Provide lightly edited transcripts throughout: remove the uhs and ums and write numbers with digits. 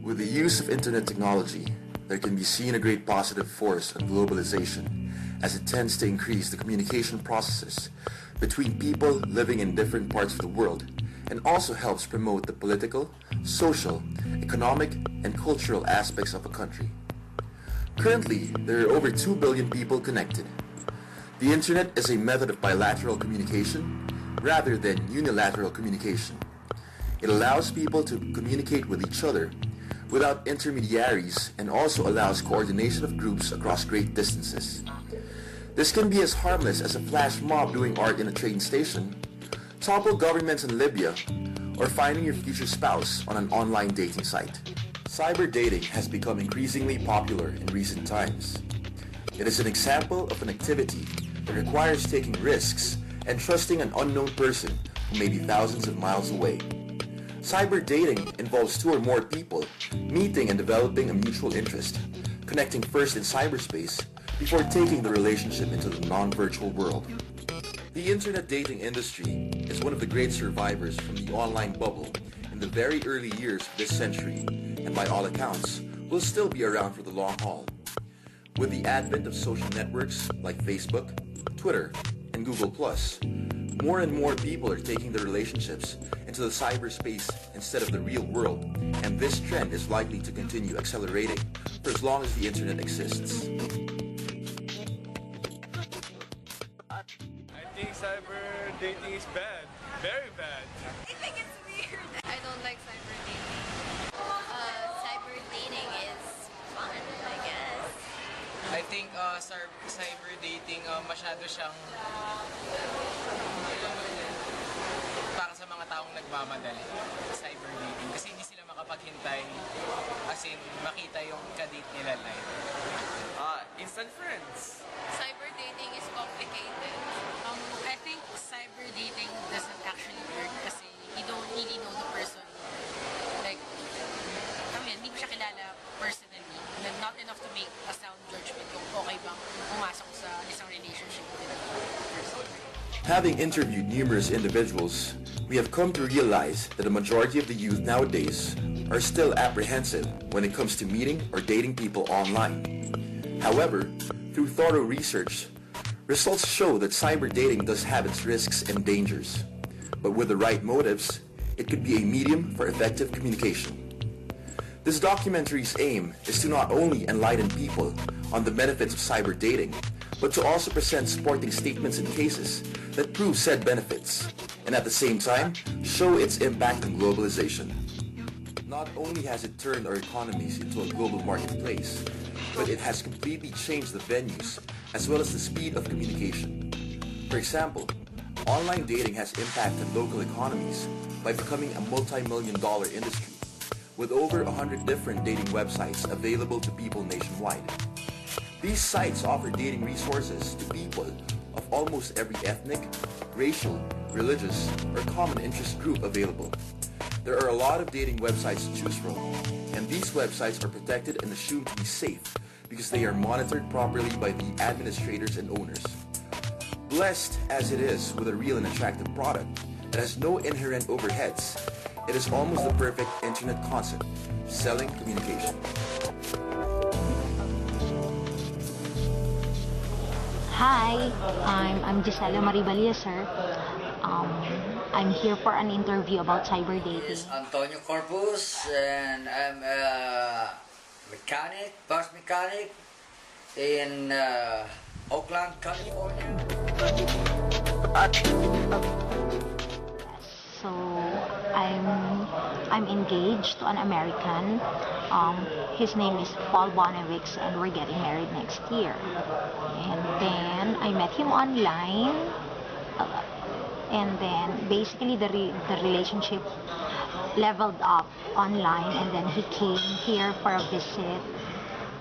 With the use of internet technology, there can be seen a great positive force of globalization, as it tends to increase the communication processes between people living in different parts of the world, and also helps promote the political, social, economic, and cultural aspects of a country. Currently, there are over 2 billion people connected. The internet is a method of bilateral communication rather than unilateral communication. It allows people to communicate with each other without intermediaries and also allows coordination of groups across great distances. This can be as harmless as a flash mob doing art in a train station, topple governments in Libya, or finding your future spouse on an online dating site. Cyber dating has become increasingly popular in recent times. It is an example of an activity that requires taking risks and trusting an unknown person who may be thousands of miles away. Cyber dating involves two or more people meeting and developing a mutual interest, connecting first in cyberspace before taking the relationship into the non-virtual world. The internet dating industry is one of the great survivors from the online bubble in the very early years of this century, and by all accounts, will still be around for the long haul. With the advent of social networks like Facebook, Twitter, and Google+, more and more people are taking their relationships into the cyberspace instead of the real world, and this trend is likely to continue accelerating for as long as the internet exists. I think cyber dating is bad, very bad. I think it's weird. I don't like cyber dating. Cyber dating is fun, I guess. I think cyber dating masyado siyang para sa mga taong nagmamadali. Cyber dating kasi hindi sila makapaghintay as in makita yung kadate nila live. Instant friends. Cyber dating is complicated. I think cyber dating doesn't actually work kasi you don't really know the person. Like, hindi mo siya kilala personally. And not enough to make a sound judgment kung okay bang pumasok sa isang relationship with a person. Having interviewed numerous individuals, we have come to realize that a majority of the youth nowadays are still apprehensive when it comes to meeting or dating people online. However, through thorough research, results show that cyber dating does have its risks and dangers, but with the right motives, it could be a medium for effective communication. This documentary's aim is to not only enlighten people on the benefits of cyber dating, but to also present supporting statements and cases that prove said benefits, and at the same time, show its impact on globalization. Not only has it turned our economies into a global marketplace, but it has completely changed the venues as well as the speed of communication. For example, online dating has impacted local economies by becoming a multi-million-dollar industry, with over 100 different dating websites available to people nationwide. These sites offer dating resources to people of almost every ethnic, racial, religious, or common interest group available. There are a lot of dating websites to choose from, and these websites are protected and assumed to be safe because they are monitored properly by the administrators and owners. Blessed as it is with a real and attractive product that has no inherent overheads, it is almost the perfect internet concept, selling communication. Hi, I'm Gisela Marielle, sir. I'm here for an interview about cyber dating. Antonio Corpus, and I'm a bus mechanic in Oakland, California. So I'm engaged to an American. His name is Paul Bonewicks, and we're getting married next year. And then I met him online, and then basically the relationship leveled up online, and then he came here for a visit,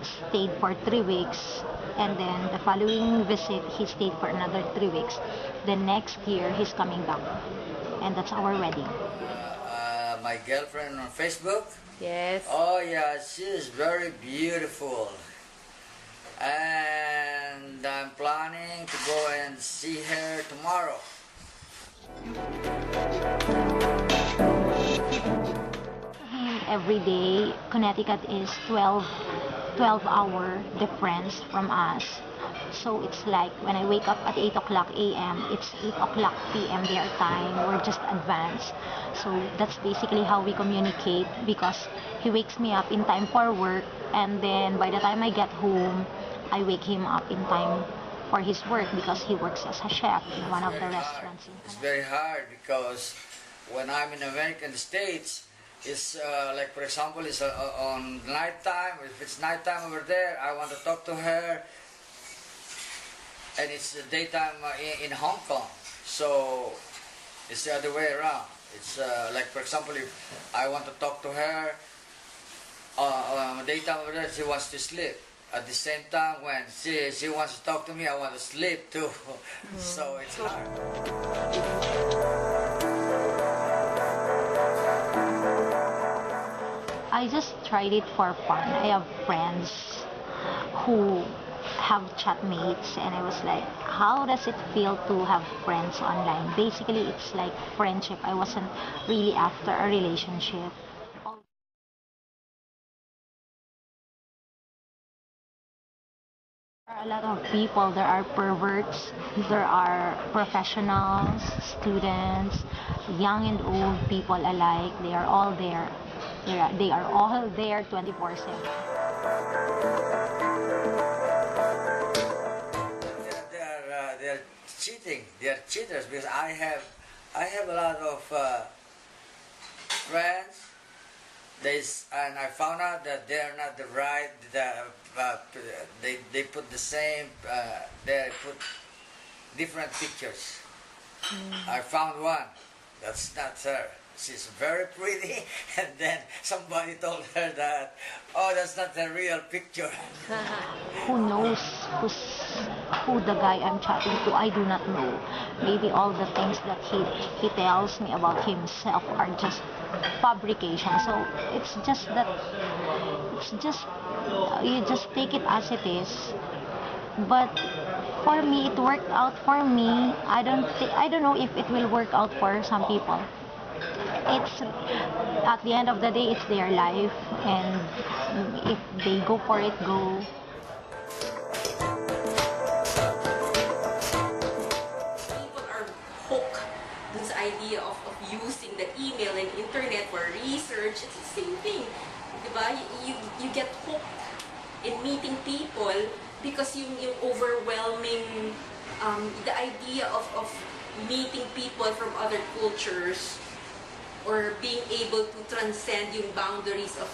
stayed for 3 weeks, and then the following visit he stayed for another 3 weeks. The next year he's coming back, and that's our wedding. My girlfriend on Facebook. Yes. Oh yeah, she is very beautiful, and I'm planning to go and see her tomorrow. every day. Connecticut is 12-hour difference from us. So it's like when I wake up at 8 o'clock a.m., it's 8 o'clock p.m. their time. We're just advanced. So that's basically how we communicate, because he wakes me up in time for work, and then by the time I get home, I wake him up in time for his work, because he works as a chef in one of the restaurants. It's very hard because when I'm in American States, it's like, for example, it's on nighttime. If it's nighttime over there, I want to talk to her, and it's daytime in Hong Kong. So it's the other way around. It's like, for example, if I want to talk to her daytime over there, she wants to sleep. At the same time, when she wants to talk to me, I want to sleep too. So it's hard. I just tried it for fun. I have friends who have chatmates, and I was like, how does it feel to have friends online? Basically, it's like friendship. I wasn't really after a relationship. There are a lot of people. There are perverts, there are professionals, students, young and old people alike. They are all there. They are all there 24/7. They're cheating. They're cheaters, because I have a lot of friends. And I found out that they're not the right. They put the same. They put different pictures. I found one. That's not her. She's very pretty, and then somebody told her that, oh, that's not the real picture. Who knows who the guy I'm chatting to? I do not know. Maybe all the things that he tells me about himself are just fabrication. So it's just you just take it as it is. But for me, it worked out for me. I don't know if it will work out for some people. It's at the end of the day, it's their life, and if they go for it, go. People are hooked dun sa idea of using the email and internet for research. It's the same thing, diba? You get hooked in meeting people because yung overwhelming the idea of meeting people from other cultures, or being able to transcend yung boundaries of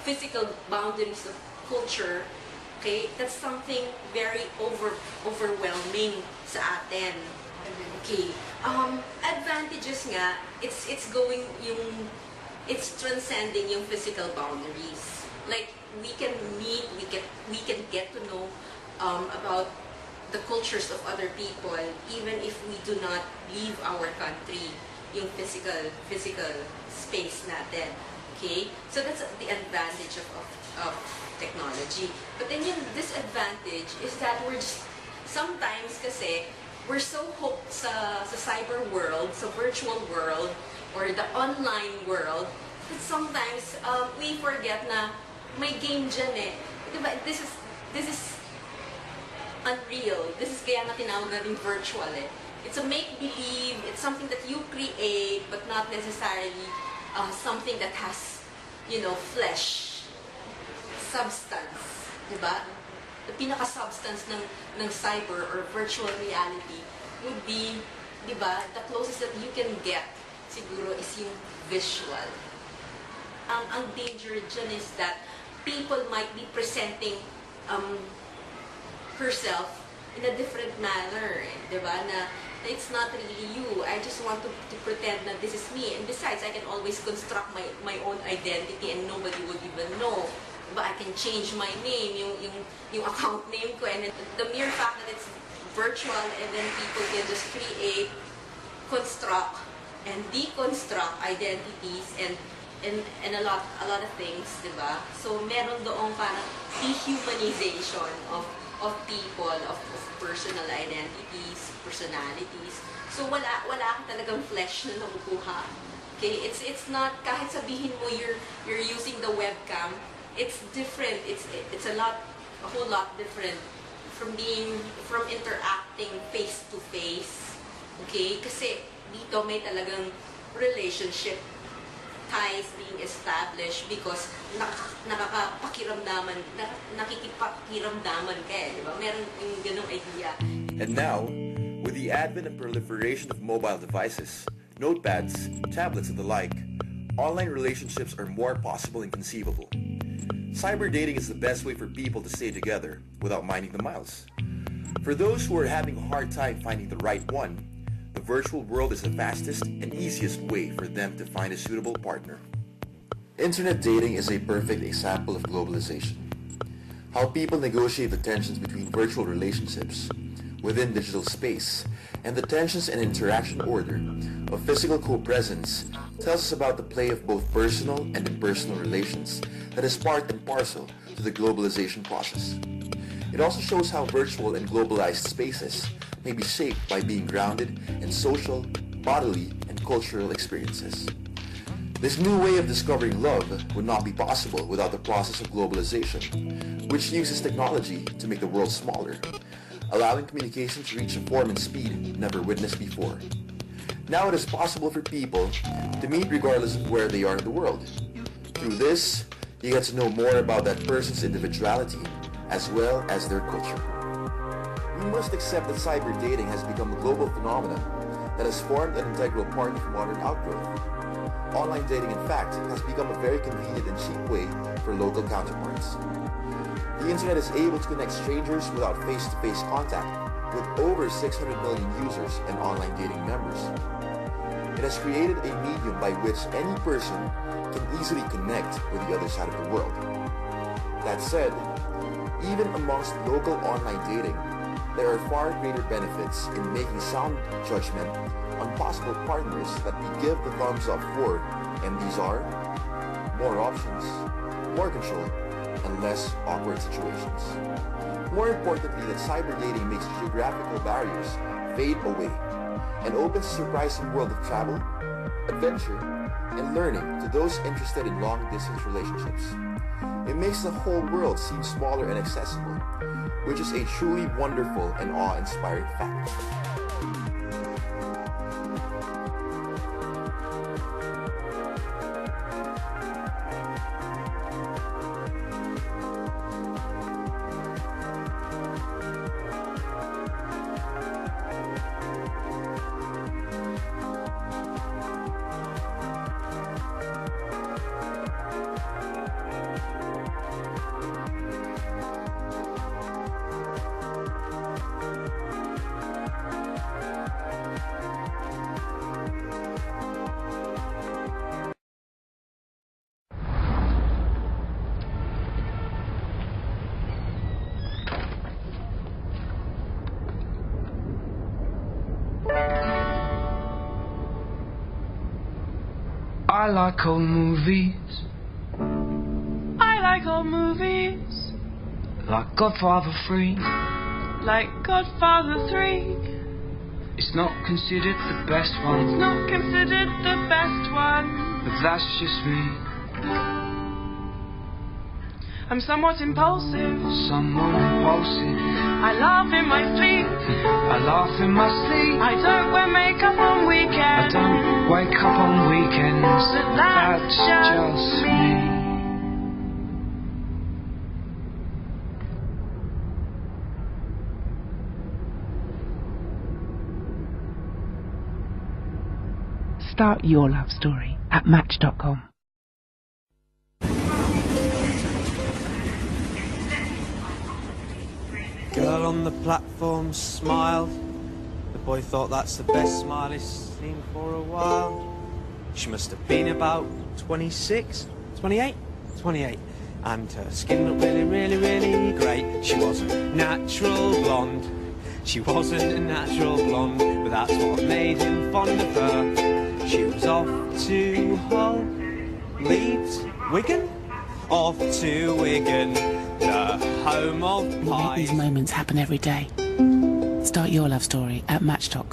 physical boundaries of culture, okay? That's something very overwhelming sa atin. Okay. Advantages nga, it's transcending yung physical boundaries. Like, we can meet, we can get to know about the cultures of other people, even if we do not leave our country, yung physical space natin. Okay? So that's the advantage of technology. But then yung disadvantage is that sometimes kasi, we're so hooked sa cyber world, sa virtual world, or the online world, that sometimes we forget na may game dyan eh. Diba? This is unreal. This is kaya nga tinawag natin virtual eh. It's a make-believe, it's something that you create, but not necessarily something that has, flesh, substance, diba? The pinaka-substance ng cyber or virtual reality would be, diba, the closest that you can get, siguro, is yung visual. Ang danger dyan is that people might be presenting herself in a different manner, diba, na it's not really you. I just want to pretend that this is me. And besides, I can always construct my own identity and nobody would even know. But I can change my name, yung account name ko. And the mere fact that it's virtual, and then people can just create, construct, and deconstruct identities and a lot of things, diba? So meron doong parang dehumanization of of people, of personal identities, personalities. So wala kang talagang flesh na nakukuha. Okay, it's not, kahit sabihin mo you're using the webcam, it's different. It's a whole lot different from interacting face to face. Okay, kasi dito may talagang relationship ties being established because nakikipagpakiramdaman ka eh, di ba? Meron yung ganung idea. And now, with the advent and proliferation of mobile devices, notepads, tablets, and the like, online relationships are more possible and conceivable. Cyber dating is the best way for people to stay together without minding the miles. For those who are having a hard time finding the right one, the virtual world is the fastest and easiest way for them to find a suitable partner. Internet dating is a perfect example of globalization. How people negotiate the tensions between virtual relationships within digital space and the tensions and interaction order of physical co-presence tells us about the play of both personal and impersonal relations that is part and parcel to the globalization process. It also shows how virtual and globalized spaces may be shaped by being grounded in social, bodily, and cultural experiences. This new way of discovering love would not be possible without the process of globalization, which uses technology to make the world smaller, allowing communication to reach a form and speed never witnessed before. Now it is possible for people to meet regardless of where they are in the world. Through this, you get to know more about that person's individuality as well as their culture. We must accept that cyber dating has become a global phenomenon that has formed an integral part of modern outgrowth. Online dating, in fact, has become a very convenient and cheap way for local counterparts. The internet is able to connect strangers without face-to-face contact, with over 600 million users and online dating members. It has created a medium by which any person can easily connect with the other side of the world. That said, even amongst local online dating, there are far greater benefits in making sound judgment on possible partners that we give the thumbs up for, and these are more options, more control, and less awkward situations. More importantly, that cyber dating makes geographical barriers fade away and opens a surprising world of travel, adventure, and learning to those interested in long-distance relationships. It makes the whole world seem smaller and accessible, which is a truly wonderful and awe-inspiring fact. I like old movies. I like old movies. Like Godfather 3. Like Godfather 3. It's not considered the best one. It's not considered the best one. But that's just me. I'm somewhat impulsive. Somewhat impulsive. I laugh in my sleep. I laugh in my sleep. I don't wear makeup on weekends. I don't wake up on weekends. But that's just me. Start your love story at Match.com. Girl on the platform smiled. The boy thought that's the best smile he's seen for a while. She must have been about 26, 28, 28. And her skin looked really, really, really great. She was a natural blonde. She wasn't a natural blonde, but that's what made him fond of her. She was off to Hull, Leeds, Wigan? Off to Wigan. The home of We make pies. these moments happen every day. Start your love story at Match.com.